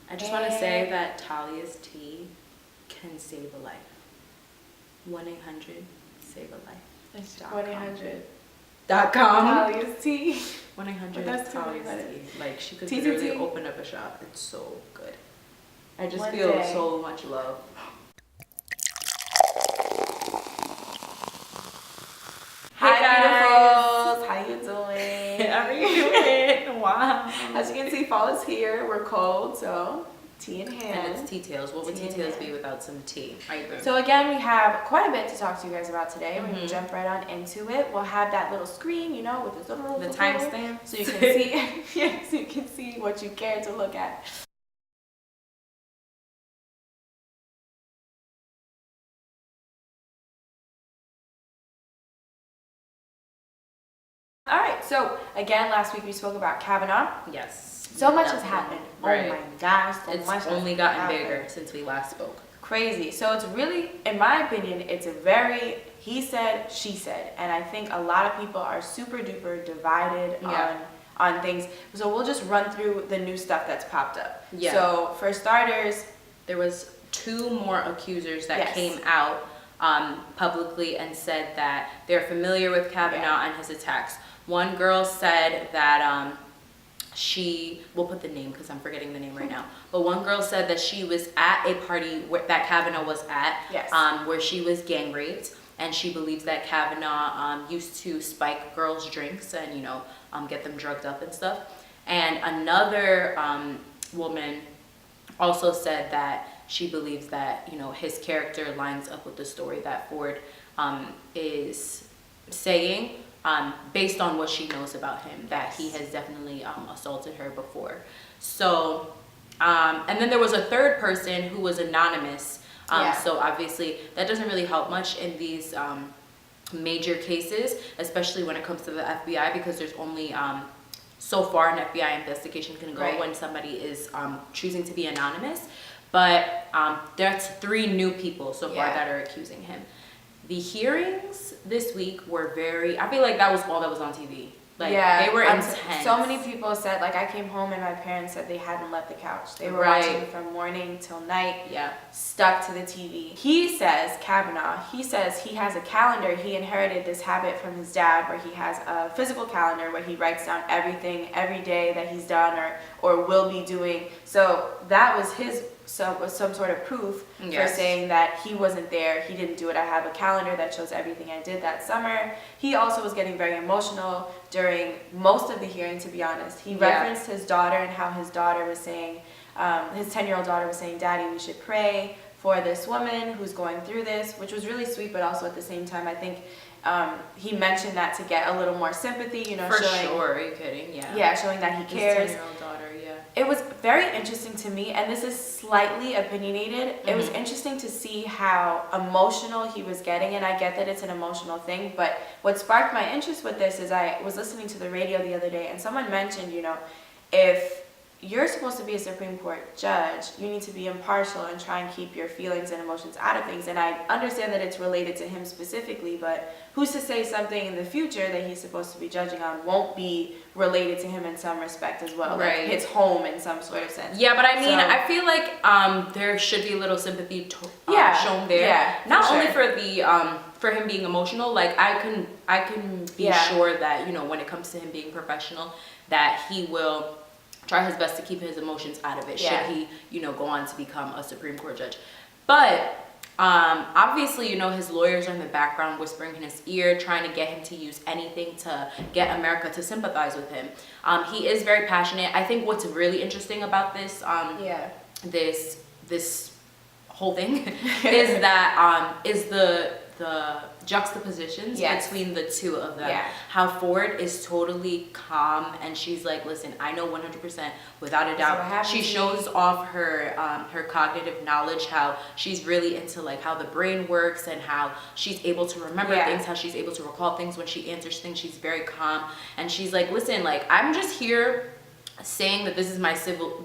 I just want to say that Talia's tea can save a life. 1-800-SAVE-A-LIFE. It's 1-800. Talia's tea. 1-800 That's Talia's funny. tea. Like, she could Tea. literally open up a shop. It's so good. I just One feel day. so much love. Hi, beautifuls. How you doing? How are you doing? Wow. As you can see, fall is here. We're cold, so tea in hand. And it's tea tales. What would tea tales be without some tea? How you doing? So again, we have quite a bit to talk to you guys about today. We're gonna jump right on into it. We'll have that little screen, you know, with this little the timestamp, so you can see. Yeah, so you can see what you care to look at. All right, so again, last week we spoke about Kavanaugh. Yes. So much has happened. Right. Oh my gosh, so It's much has only gotten happened. bigger since we last spoke. Crazy. So it's really, in my opinion, it's a very he said, she said, and I think a lot of people are super duper divided on things. So we'll just run through the new stuff that's popped up. Yeah. So for starters, there was 2 more accusers that Yes. came out publicly and said that they're familiar with Kavanaugh and his attacks. One girl said that we'll put the name because I'm forgetting the name right now, but one girl said that she was at a party that Kavanaugh was at, Yes. Where she was gang raped, and she believes that Kavanaugh used to spike girls' drinks and, you know, get them drugged up and stuff. And another woman also said that she believes that, you know, his character lines up with the story that Ford is saying, based on what she knows about him, that he has definitely assaulted her before. So, and then there was a third person who was anonymous. So obviously that doesn't really help much in these major cases, especially when it comes to the FBI, because there's only so far an FBI investigation can go when somebody is choosing to be anonymous. But that's 3 new people so far that are accusing him. The hearings this week were I feel like that was all that was on TV. Like, they were intense. So many people said, like, I came home and my parents said they hadn't left the couch. They were watching from morning till night, stuck to the TV. He says, Kavanaugh, he says he has a calendar. He inherited this habit from his dad where he has a physical calendar where he writes down everything, every day that he's done or will be doing. So that was some sort of proof for saying that he wasn't there, he didn't do it. I have a calendar that shows everything I did that summer. He also was getting very emotional during most of the hearing, to be honest. He referenced his daughter and how his daughter was saying, his 10-year-old daughter was saying, Daddy, we should pray for this woman who's going through this, which was really sweet, but also at the same time, I think he mentioned that to get a little more sympathy, you know. For sure, are you kidding? Yeah, showing that he cares. His 10-year-old daughter, It was very interesting to me, and this is slightly opinionated. It was interesting to see how emotional he was getting, and I get that it's an emotional thing, but what sparked my interest with this is I was listening to the radio the other day, and someone mentioned, you know, if you're supposed to be a Supreme Court judge, you need to be impartial and try and keep your feelings and emotions out of things. And I understand that it's related to him specifically, but who's to say something in the future that he's supposed to be judging on won't be related to him in some respect as well, like hits home in some sort of sense. Yeah, but I mean, I feel like there should be a little sympathy shown there. Yeah, not only for the for him being emotional. Like, I can be sure that, you know, when it comes to him being professional, that he will try his best to keep his emotions out of it, should he, you know, go on to become a Supreme Court judge. But obviously, you know, his lawyers are in the background whispering in his ear, trying to get him to use anything to get America to sympathize with him. He is very passionate. I think what's really interesting about this this whole thing is that is the juxtapositions between the two of them. How Ford is totally calm, and she's like, listen, I know 100% without a doubt. She shows off her her cognitive knowledge, how she's really into like how the brain works and how she's able to remember things, how she's able to recall things when she answers things. She's very calm, and she's like, listen, like, I'm just here saying that this is my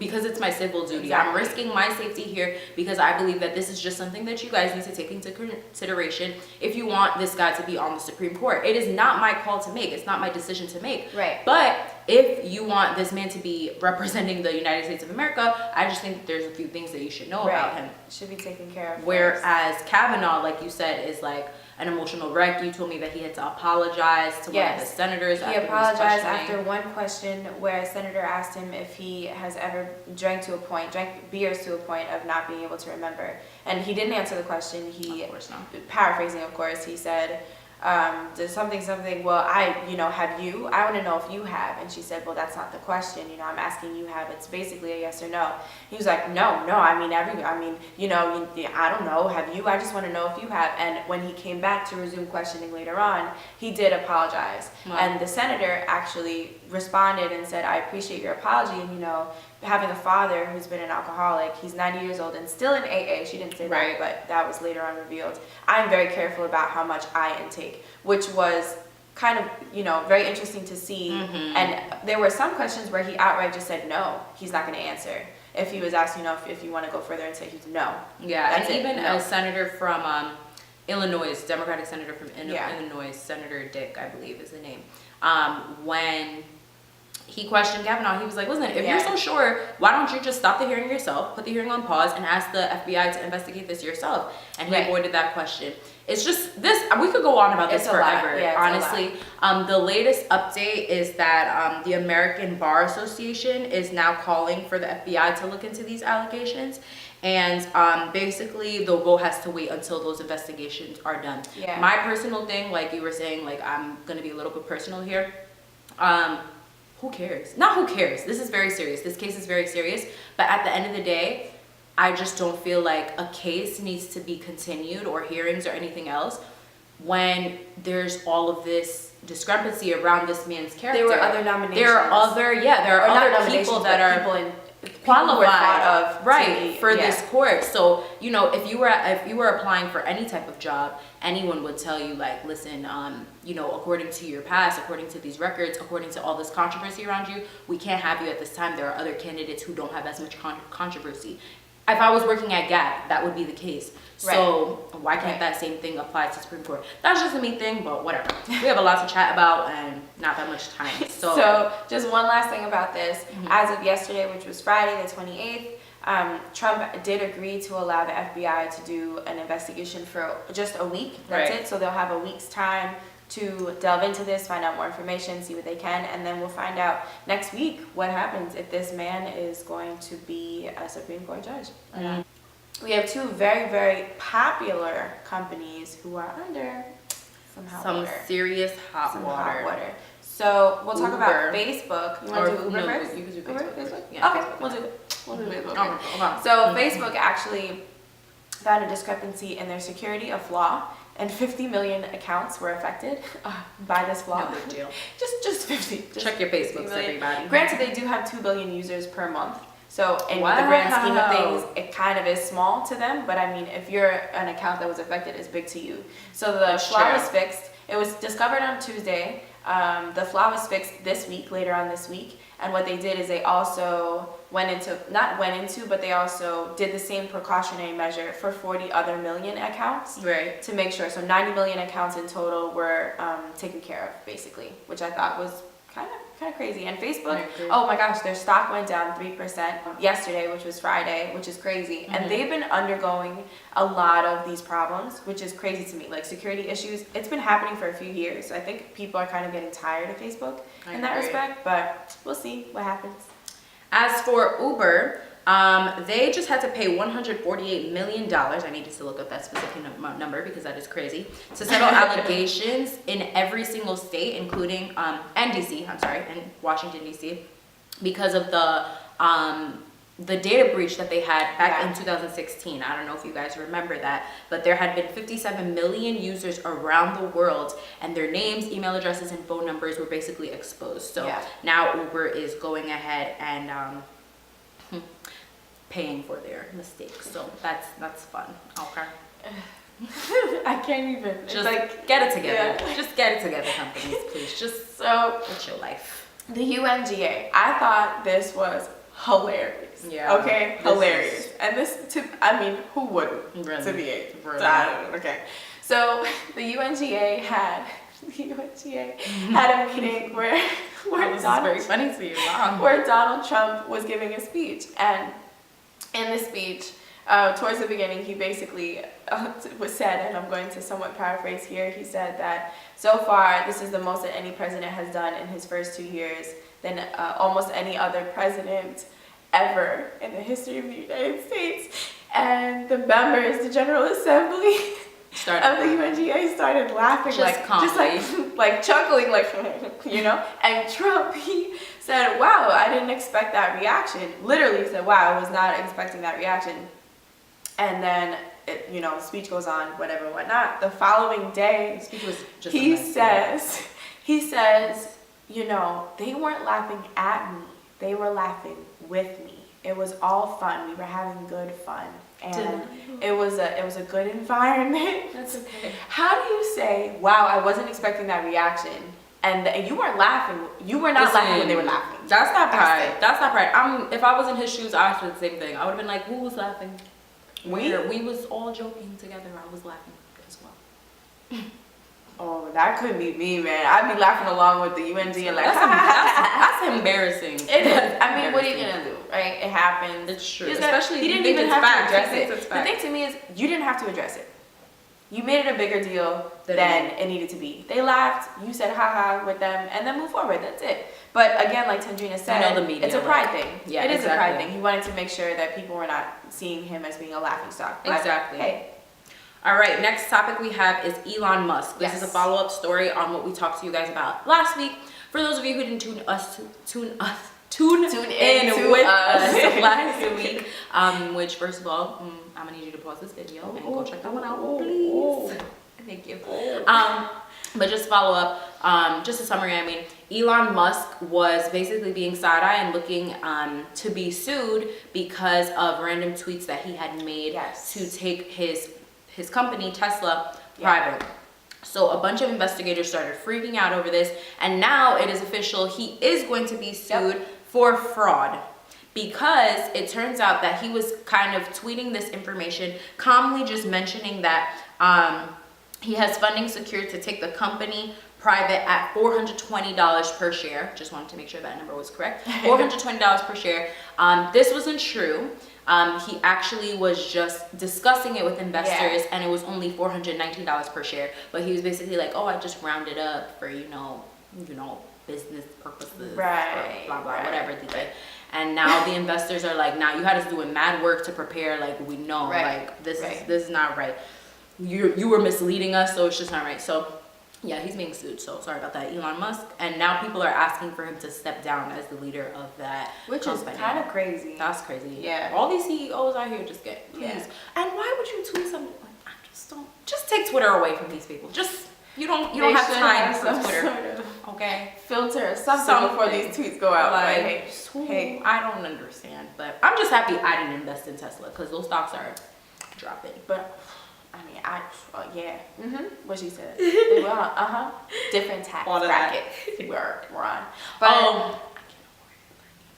because it's my civil duty. I'm risking my safety here because I believe that this is just something that you guys need to take into consideration if you want this guy to be on the Supreme Court. It is not my call to make. It's not my decision to make. Right. But if you want this man to be representing the United States of America, I just think that there's a few things that you should know about him. Should be taken care of. Whereas Kavanaugh, like you said, is like an emotional wreck. You told me that he had to apologize to one of the senators. He apologized after one question where a senator asked him if he has ever drank beers to a point of not being able to remember. And he didn't answer the question. He, of course not. Paraphrasing, of course, he said, there's something, well, have you? I want to know if you have. And she said, well, that's not the question. I'm asking you have. It's basically a yes or no. He was like, no, I don't know. Have you? I just want to know if you have. And when he came back to resume questioning later on, he did apologize. Wow. And the senator actually responded and said, I appreciate your apology. And, having a father who's been an alcoholic, he's 90 years old and still in AA. She didn't say that, but that was later on revealed. I'm very careful about how much I intake, which was kind of, very interesting to see. Mm-hmm. And there were some questions where he outright just said no, he's not going to answer. If he was asked, if you want to go further and say he's no. Yeah, and even a senator from Illinois, Democratic senator from Illinois, Senator Dick, I believe is the name, when he questioned Kavanaugh, he was like, listen, if you're so sure, why don't you just stop the hearing yourself, put the hearing on pause, and ask the FBI to investigate this yourself? And he avoided that question. It's just this, we could go on about this forever, honestly. The latest update is that the American Bar Association is now calling for the FBI to look into these allegations. And basically, the vote has to wait until those investigations are done. Yeah. My personal thing, like you were saying, like I'm going to be a little bit personal here. Who cares? Not who cares. This is very serious. This case is very serious. But at the end of the day, I just don't feel like a case needs to be continued or hearings or anything else when there's all of this discrepancy around this man's character. There were other nominations. There are other people that are qualified for this court. So if you were applying for any type of job, anyone would tell you, like, listen, according to your past, according to these records, according to all this controversy around you, we can't have you at this time. There are other candidates who don't have as much controversy. If I was working at Gap, that would be the case. So why can't that same thing apply to Supreme Court? That's just a me thing, but whatever. We have a lot to chat about and not that much time. So just one last thing about this. Mm-hmm. As of yesterday, which was Friday the 28th, Trump did agree to allow the FBI to do an investigation for just a week. That's it. So they'll have a week's time to delve into this, find out more information, see what they can, and then we'll find out next week what happens if this man is going to be a Supreme Court judge. Mm-hmm. We have two very, very popular companies who are under some serious hot water. So we'll talk about Facebook. You want to do Uber first? You can do Facebook. Yeah, okay, Facebook. We'll do Facebook. So Facebook actually found a discrepancy in their security, a flaw, and 50 million accounts were affected by this flaw. No big deal. just 50. Check your Facebooks, everybody. Granted, they do have 2 billion users per month. So in the grand scheme of things, it kind of is small to them. But I mean, if you're an account that was affected, it's big to you. So the flaw was fixed. It was discovered on Tuesday. The flaw was fixed later on this week. And what they did is they also but they also did the same precautionary measure for 40 other million accounts. Right. To make sure. So 90 million accounts in total were taken care of, basically, which I thought was kind of crazy. And Facebook, oh my gosh, their stock went down 3% yesterday, which was Friday, which is crazy. Mm-hmm. And they've been undergoing a lot of these problems, which is crazy to me. Like security issues, it's been happening for a few years. I think people are kind of getting tired of Facebook in that respect, but we'll see what happens. As for Uber, they just had to pay $148 million. I needed to look up that specific number because that is crazy. To settle allegations in every single state, including and Washington D.C., because of the data breach that they had back in 2016. I don't know if you guys remember that, but there had been 57 million users around the world, and their names, email addresses, and phone numbers were basically exposed. So now Uber is going ahead and paying for their mistakes. So that's fun. Okay. I can't even. Just like get it together. Yeah. Just get it together, companies, please. Just it's your life. The UNGA. I thought this was hilarious. Yeah. Okay. Hilarious. And who wouldn't? Really? To be okay. So the UNGA had the UNGA had a meeting where this is very funny to you. Wow. Where Donald Trump was giving a speech, and in the speech, towards the beginning, he basically was said, and I'm going to somewhat paraphrase here, he said that so far this is the most that any president has done in his first 2 years than almost any other president ever in the history of the United States. And the members, the General Assembly of the UNGA started laughing, like chuckling, like, you know. And Trump, he said, "Wow, I didn't expect that reaction." Literally said, "Wow, I was not expecting that reaction." And then, the speech goes on, whatever, whatnot. The following day, the speech was just he says, they weren't laughing at me; they were laughing with me. It was all fun. We were having good fun. And it was a good environment. That's okay. How do you say, "Wow, I wasn't expecting that reaction," and you weren't laughing? You were not laughing when they were laughing. That's not pride. That's not pride. If I was in his shoes, I would do the same thing. I would have been like, "Who was laughing?" We was all joking together. I was laughing as well. Oh, that could be me, man. I'd be laughing along with the UNG, like, that's embarrassing. It is. I mean, what are you gonna do, right? It happened. It's true. Especially, you didn't even have to address it. The thing to me is, you didn't have to address it. You made it a bigger deal than it needed to be. They laughed. You said haha with them, and then move forward. That's it. But again, like Tandrina said, the media, it's a pride thing. Yeah, it is a pride thing. He wanted to make sure that people were not seeing him as being a laughingstock. Exactly. Hey. All right, next topic we have is Elon Musk. This is a follow-up story on what we talked to you guys about last week. For those of you who didn't tune in with us last week, which first of all, I'm gonna need you to pause this video and go check that one out, please. Thank you. But just follow up, just a summary, Elon Musk was basically being side-eye and looking to be sued because of random tweets that he had made to take his company, Tesla, private. So a bunch of investigators started freaking out over this, and now it is official. He is going to be sued for fraud, because it turns out that he was kind of tweeting this information, calmly just mentioning that he has funding secured to take the company private at $420 per share. Just wanted to make sure that number was correct. $420 per share. This wasn't true. He actually was just discussing it with investors, and it was only $419 per share. But he was basically like, "Oh, I just rounded up for business purposes, right? Blah blah, whatever." And now the investors are like, "Now you had us doing mad work to prepare. Like, we know, like this is not right. You were misleading us, so it's just not right." So yeah, he's being sued. So sorry about that, Elon Musk. And now people are asking for him to step down as the leader of that company. Is kind of crazy. That's crazy. Yeah. All these CEOs out here just get please. Yeah. And why would you tweet something like, I just don't. Just take Twitter away from these people. Just you don't have time for Twitter. Sort of okay. Filter something before these tweets go out. Like, hey, I don't understand, but I'm just happy I didn't invest in Tesla because those stocks are dropping. But what she said. Different tax bracket we're on. But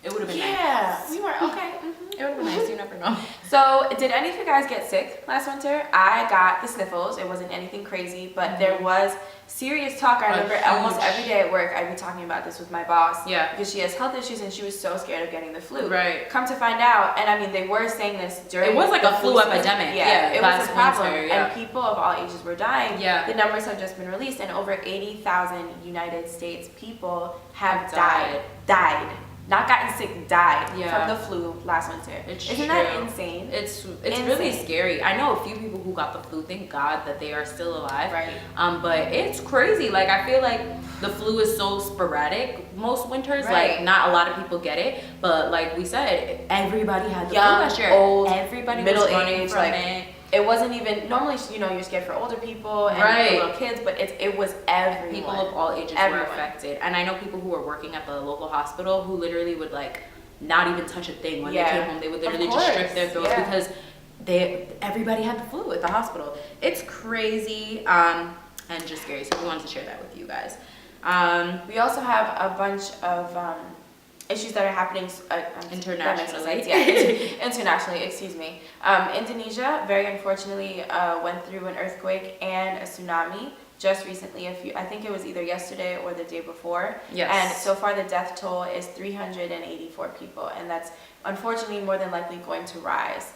it would have been nice. Yeah, we were okay. It would have been nice. You never know. So, did any of you guys get sick last winter? I got the sniffles. It wasn't anything crazy, but there was serious talk. I remember almost every day at work, I'd be talking about this with my boss. Yeah. Because she has health issues and she was so scared of getting the flu. Right. Come to find out, and they were saying this during it was like a flu epidemic. Yeah, it was a problem. Winter, and people of all ages were dying. Yeah. The numbers have just been released, and over 80,000 United States people have died. Not gotten sick, died from the flu last winter. Isn't that insane? It's really scary. I know a few people who got the flu. Thank God that they are still alive. Right. But it's crazy. Like, I feel like the flu is so sporadic most winters. Right. Like, not a lot of people get it. But like we said, everybody had the flu last year. Old, everybody middle was running age, from it. It wasn't even normally. You're scared for older people and little kids, but it was everyone. People of all ages were affected, and I know people who were working at the local hospital who literally would not even touch a thing when they came home. They would literally just strip their throats because everybody had the flu at the hospital. It's crazy and just scary. So we wanted to share that with you guys. We also have a bunch of issues that are happening internationally. Internationally, excuse me. Indonesia, very unfortunately, went through an earthquake and a tsunami just recently, I think it was either yesterday or the day before. Yes. And so far the death toll is 384 people, and that's unfortunately more than likely going to rise.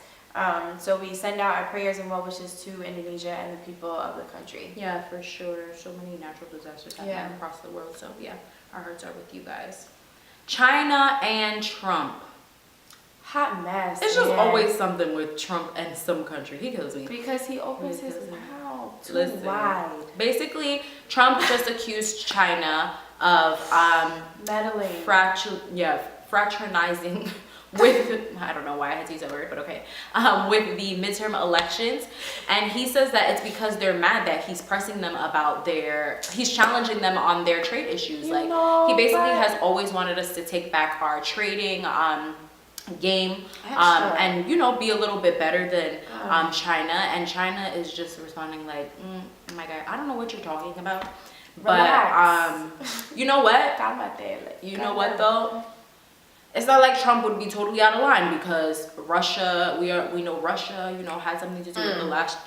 So we send out our prayers and well wishes to Indonesia and the people of the country. Yeah, for sure. So many natural disasters happening across the world. So yeah, our hearts are with you guys. China and Trump. Hot mess. It's just always something with Trump and some country. He kills me. Because he opens his mouth too wide. Basically, Trump just accused China of meddling. fraternizing with, I don't know why I had to use that word, but okay, with the midterm elections. And he says that it's because they're mad that he's pressing them about he's challenging them on their trade issues. He basically has always wanted us to take back our trading game and be a little bit better than China. And China is just responding like, oh my God, I don't know what you're talking about. But you know what? You know what though? It's not like Trump would be totally out of line, because Russia, we know Russia, had something to do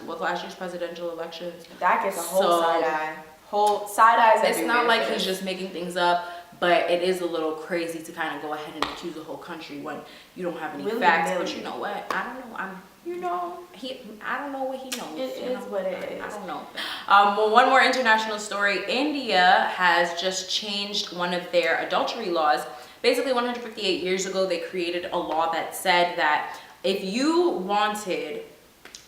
with last year's presidential elections. That gets a whole side eye. Whole side eyes. It's not like he's just making things up, but it is a little crazy to kind of go ahead and accuse the whole country when you don't have any facts. But you know what? I don't know. I don't know what he knows. It is what it is. I don't know. Well, one more international story. India has just changed one of their adultery laws. Basically, 158 years ago, they created a law that said that if you wanted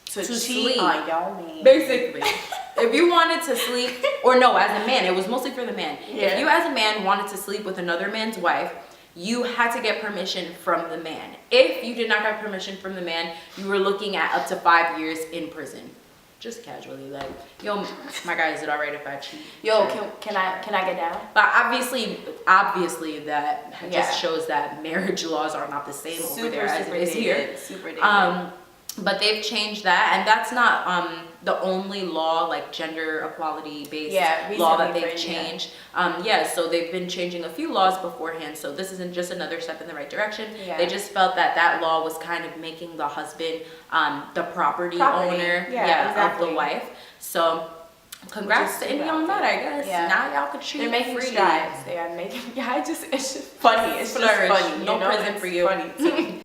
to sleep on your man, basically, if you wanted to sleep, or no, as a man, it was mostly for the man. Yeah. If you as a man wanted to sleep with another man's wife, you had to get permission from the man. If you did not get permission from the man, you were looking at up to 5 years in prison. Just casually, like, yo, my guy, is it all right if I cheat? Yo, can I get down? But obviously that just shows that marriage laws are not the same over there as it is here. Super dated. But they've changed that, and that's not the only law, like gender equality based law that they've changed. So they've been changing a few laws beforehand, so this isn't just another step in the right direction. They just felt that law was kind of making the husband the property owner of the wife. So congrats to India on that, I guess. Now y'all could cheat. They're making freely. strides. They are making. It's just funny. It's just funny. No prison for you. Funny.